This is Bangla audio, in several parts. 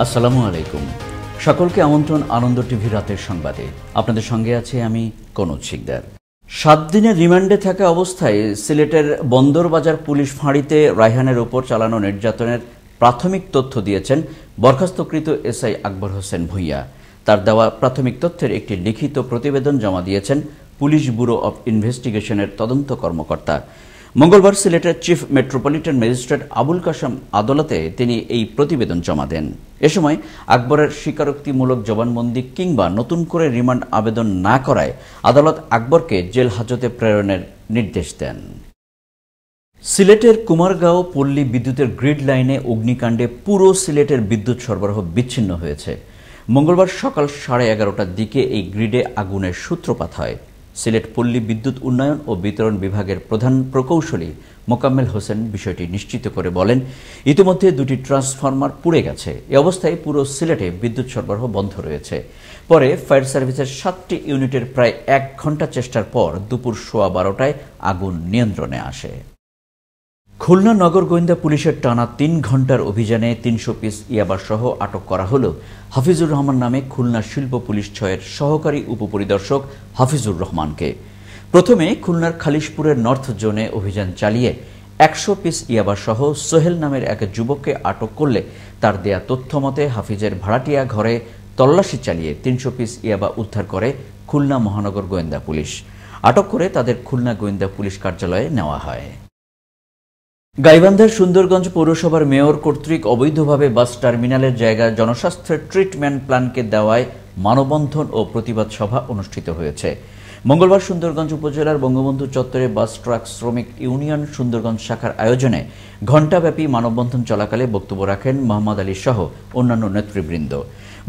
আসসালামু আলাইকুম। সকলকে আমন্ত্রণ আনন্দ টিভি রাতের সংবাদে। আপনাদের সঙ্গে আছি আমি কনজ শিকদার। 7 দিনের রিমান্ডে থাকা অবস্থায় সিলেটের বন্দরবাজার পুলিশ ফাঁড়িতে রায়হানের উপর চালানো নির্যাতনের প্রাথমিক তথ্য দিয়েছেন বরখাস্তকৃত এসআই আকবর হোসেন ভূঁইয়া। তার দেওয়া প্রাথমিক তথ্যের একটি লিখিত প্রতিবেদন জমা দিয়েছেন পুলিশ ব্যুরো অব ইনভেস্টিগেশনের তদন্ত কর্মকর্তা। মঙ্গলবার সিলেটের chief metropolitan magistrate Abul Kashem আদালতে তিনি এই প্রতিবেদন জমা দেন। এ সময় আকবরের স্বীকারোক্তিমূলক জবানবন্দি কিংবা নতুন করে রিমান্ড আবেদন না করায় আদালত আকবরকে জেল হাজতে প্রেরণের নির্দেশ দেন। সিলেটের কুমারগাঁও পল্লী বিদ্যুতের গ্রিড লাইনে অগ্নিকাণ্ডে পুরো সিলেটের বিদ্যুৎ সরবরাহ বিচ্ছিন্ন হয়েছে। মঙ্গলবার সকাল 11:30টার দিকে এই গ্রিডে আগুনের সূত্রপাত হয়। সিলেট পল্লী বিদ্যুৎ উন্নয়ন ও বিতরণ বিভাগের প্রধান প্রকৌশলী মোকাম্মেল হোসেন বিষয়টি নিশ্চিত করে বলেন, ইতিমধ্যে 2টি ট্রান্সফরমার পুড়ে গেছে। এ অবস্থায় পুরো সিলেটে বিদ্যুৎ সরবরাহ বন্ধ রয়েছে। পরে ফায়ার সার্ভিসের 7টি ইউনিটের প্রায় 1 ঘণ্টা চেষ্টার পর দুপুর 12:15টায় আগুন নিয়ন্ত্রণে আসে। খুলনা নগর গোয়েন্দা পুলিশের টানা 3 ঘণ্টার অভিযানে 300 পিস ইয়াবাসহ আটক করা হল হাফিজুর রহমান নামে খুলনা শিল্প পুলিশ 6-এর সহকারী উপপরিদর্শক হাফিজুর রহমানকে। প্রথমে খুলনার খালিশপুরের নর্থ জোনে অভিযান চালিয়ে 100 পিস ইয়াবাসহ সোহেল নামের এক যুবককে আটক করলে তার দেয়া তথ্য মতে হাফিজের ভাড়াটিয়া ঘরে তল্লাশি চালিয়ে 300 পিস ইয়াবা উদ্ধার করে খুলনা মহানগর গোয়েন্দা পুলিশ। আটক করে তাদের খুলনা গোয়েন্দা পুলিশ কার্যালয়ে নেওয়া হয়। গাইবান্ধার সুন্দরগঞ্জ পৌরসভার মেয়র কর্তৃক অবৈধভাবে বাস টার্মিনালের জায়গায় জনস্বাস্থ্যের ট্রিটমেন্ট প্ল্যানকে দেওয়ায় মানববন্ধন ও প্রতিবাদ সভা অনুষ্ঠিত হয়েছে। মঙ্গলবার সুন্দরগঞ্জ উপজেলার বঙ্গবন্ধু চত্বরে বাস ট্রাক শ্রমিক ইউনিয়ন সুন্দরগঞ্জ শাখার আয়োজনে ঘণ্টাব্যাপী মানববন্ধন চলাকালে বক্তব্য রাখেন মোহাম্মদ আলী সহ অন্যান্য নেতৃবৃন্দ।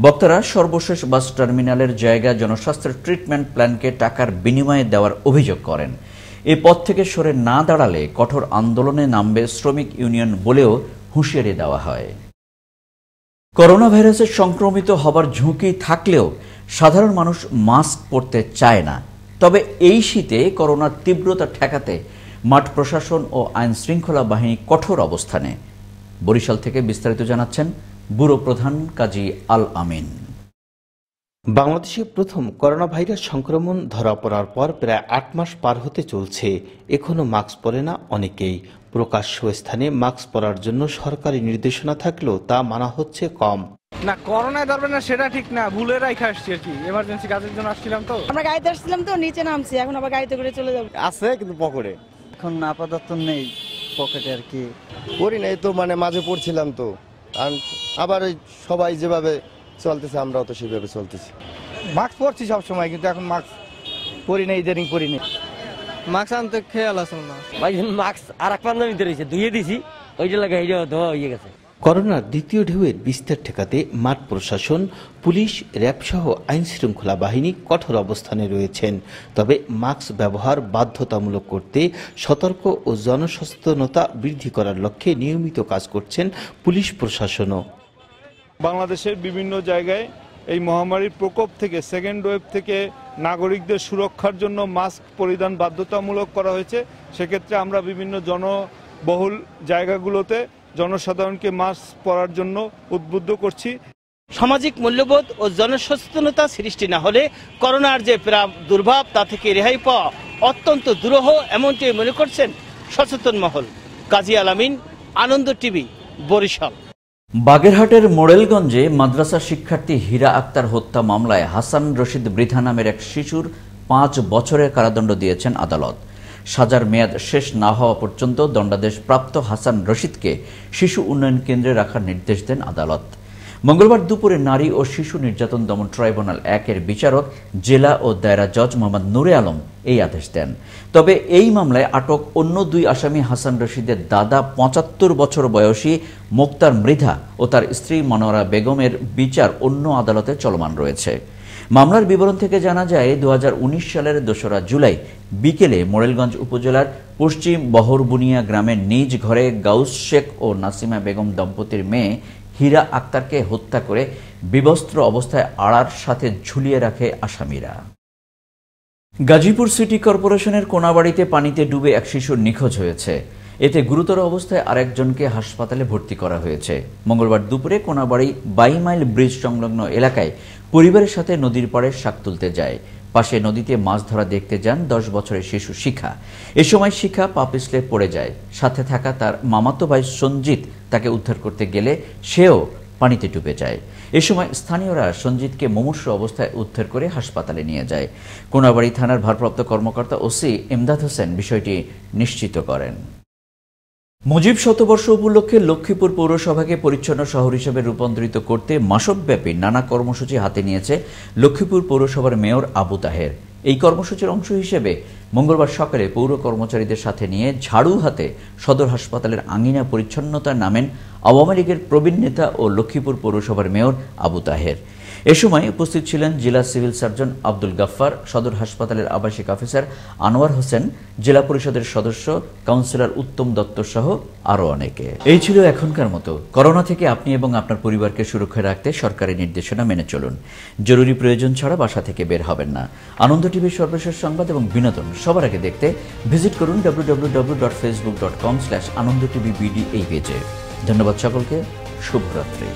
বক্তারা সর্বশেষ বাস টার্মিনালের জায়গায় জনস্বাস্থ্যের ট্রিটমেন্ট প্ল্যানকে টাকার বিনিময়ে দেওয়ার অভিযোগ করেন। এ পথ থেকে সরে না দাঁড়ালে কঠোর আন্দোলনে নামবে শ্রমিক ইউনিয়ন বলেও হুঁশিয়ারি দেওয়া হয়। করোনা ভাইরাসের সংক্রমিত হবার ঝুঁকি থাকলেও সাধারণ মানুষ মাস্ক পরতে চায় না। তবে এই শীতে করোনার তীব্রতা ঠেকাতে মাঠ প্রশাসন ও আইন শৃঙ্খলা বাহিনী কঠোর অবস্থানে। বরিশাল থেকে বিস্তারিত জানাচ্ছেন ব্যুরো প্রধান কাজী আল আমিন। বাংলাদেশে প্রথম করোনা ভাইরাস সংক্রমণ ধরা পড়ার পর প্রায় 8 মাস পার হতে চলছে। এখনো মাস্ক পরে না অনেকেই। প্রকাশ্য স্থানে মাস্ক পরার জন্য সরকারি নির্দেশনা থাকলেও তা মানা হচ্ছে কম। না, করোনায় ধরবে না সেটা ঠিক না, ভুলে রাখা আসছি আর কি, এমার্জেন্সি কাজের জন্য আসছিলাম তো। আমরা গাড়িতে আসছিলাম তো, নিচে নামছি, এখন আবার গাড়িতে করে চলে যাব। আছে কিন্তু পকেটে এখন আপাতত নেই পকেটে আর কি। পরি নাই তো, মানে মাঝে পড়ছিলাম তো, আবার সবাই যেভাবে চলতেছে আমরাও তো সেভাবে চলতেছি। মাস্ক পরছি সব সময়, কিন্তু এখন মাস্ক পরি নাই, ইদানিং পরি নাই। মাস্ক আনতে খেয়াল আসল না ভাই, মাস্ক আর এক পান্না ভিতরে ধুয়ে দিছি, ওইটা লাগে ধোয়া হয়ে গেছে। করোনার দ্বিতীয় ঢেউয়ের বিস্তার ঠেকাতে মাঠ প্রশাসন, পুলিশ, র্যাব সহ আইন শৃঙ্খলা বাহিনী কঠোর অবস্থানে রয়েছেন। তবে মাস্ক ব্যবহার বাধ্যতামূলক করতে সতর্ক ও জনসচেতনতা বৃদ্ধি করার লক্ষ্যে নিয়মিত কাজ করছেন পুলিশ প্রশাসনও। বাংলাদেশের বিভিন্ন জায়গায় এই মহামারীর প্রকোপ থেকে, সেকেন্ড ওয়েভ থেকে নাগরিকদের সুরক্ষার জন্য মাস্ক পরিধান বাধ্যতামূলক করা হয়েছে। সেক্ষেত্রে আমরা বিভিন্ন জনবহুল জায়গাগুলোতে জনসাধারণকে মাস্ক পরার জন্য উদ্বুদ্ধ করছি। সামাজিক মূল্যবোধ ও জনসচেতনতা সৃষ্টি না হলে করোনার যে দুর্ভাব তা থেকে রেহাই পাওয়া অত্যন্ত দুরূহ, এমনটি মনে করছেন সচেতন মহল। কাজী আল আমিন, আনন্দ টিভি, বরিশাল। বাগেরহাটের মোড়েলগঞ্জে মাদ্রাসা শিক্ষার্থী হীরা আক্তার হত্যা মামলায় হাসান রশিদ বৃথা নামের এক শিশুর 5 বছরের কারাদণ্ড দিয়েছেন আদালত। সাজার মেয়াদ শেষ না হওয়া পর্যন্ত দণ্ডাদেশ প্রাপ্ত হাসান রশিদকে শিশু উন্নয়ন কেন্দ্রে রাখার নির্দেশ দেন আদালত। মঙ্গলবার দুপুরে নারী ও শিশু নির্যাতন দমন ট্রাইব্যুনাল 1-এর বিচারক জেলা ও দায়রা জজ মোহাম্মদ নূরে আলম এই আদেশ দেন। তবে এই মামলায় আটক অন্য 2 আসামি হাসান রশিদের দাদা 75 বছর বয়সী মোক্তার মৃধা ও তার স্ত্রী মনোয়ারা বেগমের বিচার অন্য আদালতে চলমান রয়েছে। মামলার বিবরণ থেকে জানা যায় 2019 সালের 2রা জুলাই বিকেলে মোড়েলগঞ্জ উপজেলার পশ্চিম বহরবুনিয়া গ্রামের নিজ ঘরে গাউস শেখ ও নাসিমা বেগম দম্পতির মেয়ে হীরা আক্তারকে হত্যা করে বিবস্ত্র অবস্থায় আড়ার সাথে ঝুলিয়ে রাখে আসামিরা। গাজীপুর সিটি কর্পোরেশনের কোনাবাড়িতে পানিতে ডুবে এক শিশু নিখোঁজ হয়েছে। এতে গুরুতর অবস্থায় আরেকজনকে হাসপাতালে ভর্তি করা হয়েছে। মঙ্গলবার দুপুরে কোনাবাড়ি 22 মাইল ব্রিজ সংলগ্ন এলাকায় পরিবারের সাথে নদীর পাড়ে শাক তুলতে যায়। পাশে নদীতে মাছ ধরা দেখতে যান 10 বছরের শিশু শিখা। এ সময় শিখা পা পিছলে পড়ে যায়। সাথে থাকা তার মামাতো ভাই সঞ্জিত তাকে উদ্ধার করতে গেলে সেও পানিতে ডুবে যায়। এ সময় স্থানীয়রা সঞ্জিতকে মুমূর্ষ অবস্থায় উদ্ধার করে হাসপাতালে নিয়ে যায়। কোনাবাড়ি থানার ভারপ্রাপ্ত কর্মকর্তা ওসি ইমদাদ হোসেন বিষয়টি নিশ্চিত করেন। মুজিব শতবর্ষ উপলক্ষে লক্ষ্মীপুর পৌরসভাকে পরিচ্ছন্ন শহর হিসেবে রূপান্তরিত করতে মাসব্যাপী নানা কর্মসূচি হাতে নিয়েছে লক্ষ্মীপুর পৌরসভার মেয়র আবু তাহের। এই কর্মসূচির অংশ হিসেবে মঙ্গলবার সকালে পৌর কর্মচারীদের সাথে নিয়ে ঝাড়ু হাতে সদর হাসপাতালের আঙিনা পরিচ্ছন্নতা নামেন আওয়ামী লীগের প্রবীণ নেতা ও লক্ষ্মীপুর পৌরসভার মেয়র আবু তাহের। এ সময় উপস্থিত ছিলেন জেলা সিভিল সার্জন আব্দুল গাফফার, সদর হাসপাতালের আবাসিক অফিসার আনোয়ার হোসেন, জেলা পরিষদের সদস্য কাউন্সিলর উত্তম দত্ত সহ আরও অনেকে। এই ছিল এখনকার মতো। করোনা থেকে আপনি এবং আপনার পরিবারকে সুরক্ষা রাখতে সরকারি নির্দেশনা মেনে চলুন। জরুরি প্রয়োজন ছাড়া বাসা থেকে বের হবেন না। আনন্দ টিভির সর্বশেষ সংবাদ এবং বিনোদন সবার আগে দেখতে ভিজিট করুন www.facebook.com/anondotvbd এই পেজে। ধন্যবাদ সকলকে। শুভরাত্রি।